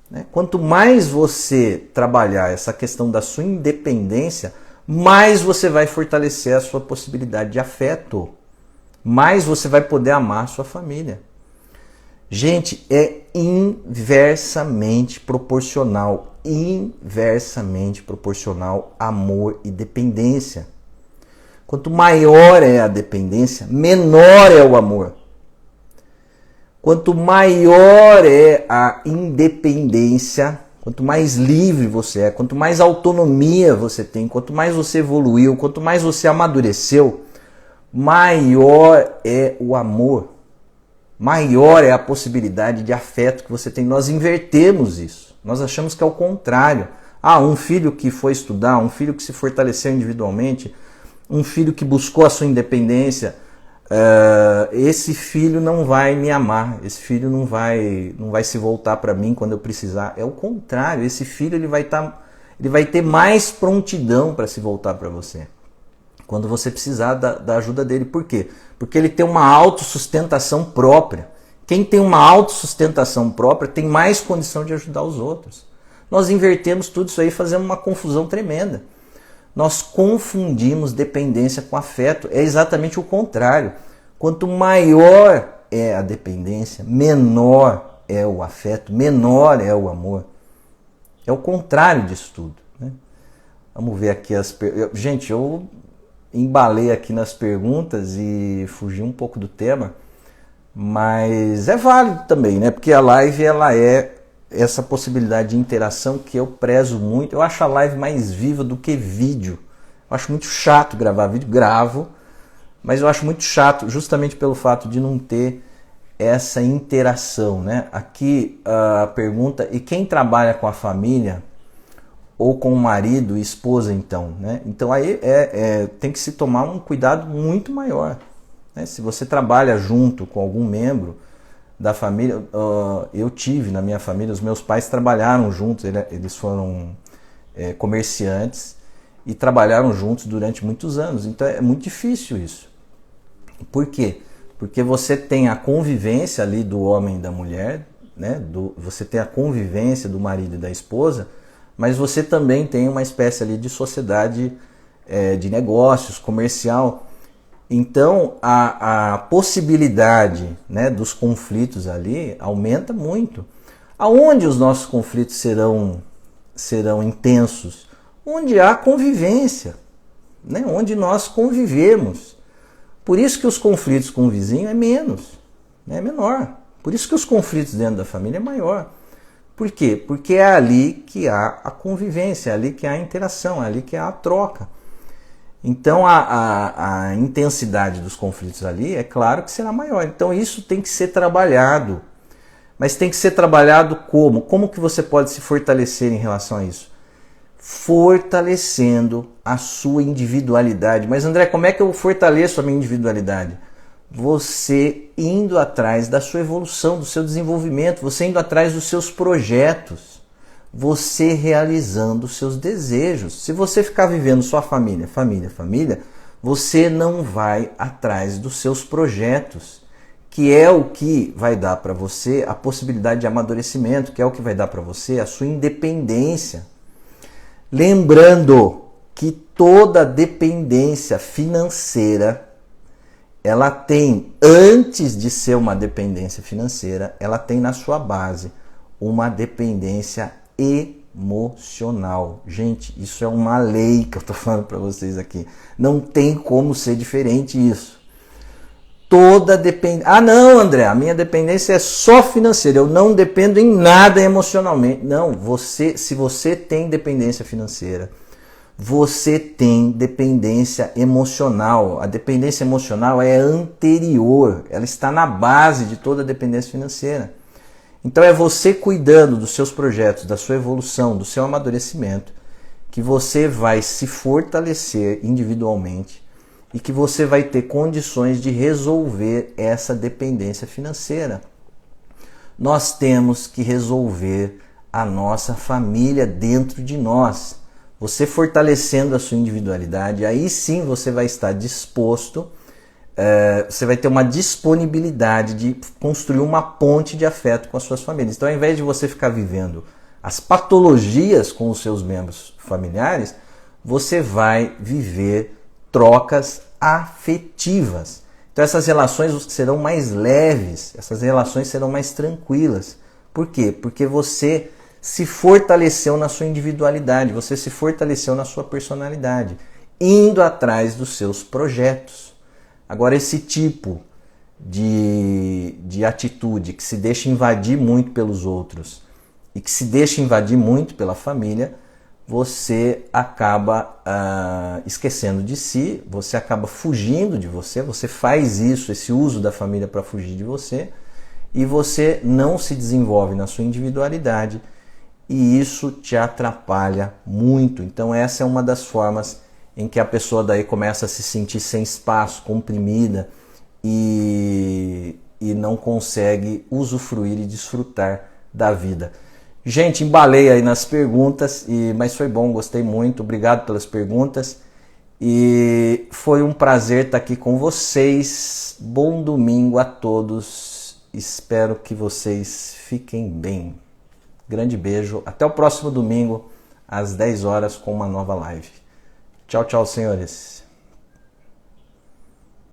né? Quanto mais você trabalhar essa questão da sua independência, mais você vai fortalecer a sua possibilidade de afeto, mais você vai poder amar a sua família. Gente, é inversamente proporcional amor e dependência. Quanto maior é a dependência, menor é o amor. Quanto maior é a independência, quanto mais livre você é, quanto mais autonomia você tem, quanto mais você evoluiu, quanto mais você amadureceu, maior é o amor. Maior é a possibilidade de afeto que você tem. Nós invertemos isso. Nós achamos que é o contrário. Um filho que foi estudar, um filho que se fortaleceu individualmente, um filho que buscou a sua independência, esse filho não vai me amar, esse filho não vai se voltar para mim quando eu precisar. É o contrário, esse filho ele vai ter mais prontidão para se voltar para você quando você precisar da ajuda dele. Por quê? Porque ele tem uma autossustentação própria. Quem tem uma autossustentação própria tem mais condição de ajudar os outros. Nós invertemos tudo isso aí e fazemos uma confusão tremenda. Nós confundimos dependência com afeto. É exatamente o contrário. Quanto maior é a dependência, menor é o afeto, menor é o amor. É o contrário disso tudo, né? Vamos ver aqui as perguntas. Gente, eu embalei aqui nas perguntas e fugi um pouco do tema, mas é válido também, né? Porque a live ela é essa possibilidade de interação que eu prezo muito. Eu acho a live mais viva do que vídeo. Eu acho muito chato gravar vídeo, gravo, mas eu acho muito chato justamente pelo fato de não ter essa interação, né? Aqui a pergunta: e quem trabalha com a família ou com o marido e esposa, então, né? Então aí tem que se tomar um cuidado muito maior, né? Se você trabalha junto com algum membro da família, eu tive na minha família, os meus pais trabalharam juntos, eles foram comerciantes e trabalharam juntos durante muitos anos, então é muito difícil isso. Por quê? Porque você tem a convivência ali do homem e da mulher, né? Você tem a convivência do marido e da esposa, mas você também tem uma espécie ali de sociedade de negócios, comercial. Então a possibilidade, né, dos conflitos ali aumenta muito. Aonde os nossos conflitos serão intensos? Onde há convivência, né? Onde nós convivemos. Por isso que os conflitos com o vizinho é menos, né? É menor. Por isso que os conflitos dentro da família é maior. Por quê? Porque é ali que há a convivência, é ali que há a interação, é ali que há a troca. Então a intensidade dos conflitos ali, é claro que será maior. Então isso tem que ser trabalhado. Mas tem que ser trabalhado como? Como que você pode se fortalecer em relação a isso? Fortalecendo a sua individualidade. Mas André, como é que eu fortaleço a minha individualidade? Você indo atrás da sua evolução, do seu desenvolvimento, você indo atrás dos seus projetos, você realizando os seus desejos. Se você ficar vivendo só família, você não vai atrás dos seus projetos, que é o que vai dar para você a possibilidade de amadurecimento, que é o que vai dar para você a sua independência. Lembrando que toda dependência financeira, ela tem, antes de ser uma dependência financeira, ela tem na sua base uma dependência emocional. Gente, isso é uma lei que eu estou falando para vocês aqui. Não tem como ser diferente isso. toda dependência. Ah, não, André, a minha dependência é só financeira, eu não dependo em nada emocionalmente. Não, se você tem dependência financeira, você tem dependência emocional. A dependência emocional é anterior, ela está na base de toda a dependência financeira. Então é você cuidando dos seus projetos, da sua evolução, do seu amadurecimento, que você vai se fortalecer individualmente e que você vai ter condições de resolver essa dependência financeira. Nós temos que resolver a nossa família dentro de nós. Você fortalecendo a sua individualidade, aí sim você vai estar disposto, você vai ter uma disponibilidade de construir uma ponte de afeto com as suas famílias. Então, ao invés de você ficar vivendo as patologias com os seus membros familiares, você vai viver trocas afetivas. Então essas relações serão mais leves, essas relações serão mais tranquilas. Por quê? Porque você se fortaleceu na sua individualidade, você se fortaleceu na sua personalidade, indo atrás dos seus projetos. Agora, esse tipo de atitude que se deixa invadir muito pelos outros e que se deixa invadir muito pela família, você acaba esquecendo de si, você acaba fugindo de você, você faz isso, esse uso da família para fugir de você, e você não se desenvolve na sua individualidade, e isso te atrapalha muito. Então essa é uma das formas em que a pessoa daí começa a se sentir sem espaço, comprimida, e não consegue usufruir e desfrutar da vida. Gente, embalei aí nas perguntas, mas foi bom, gostei muito, obrigado pelas perguntas e foi um prazer estar aqui com vocês. Bom domingo a todos, espero que vocês fiquem bem. Grande beijo, até o próximo domingo às 10 horas com uma nova live. Tchau, tchau, senhores.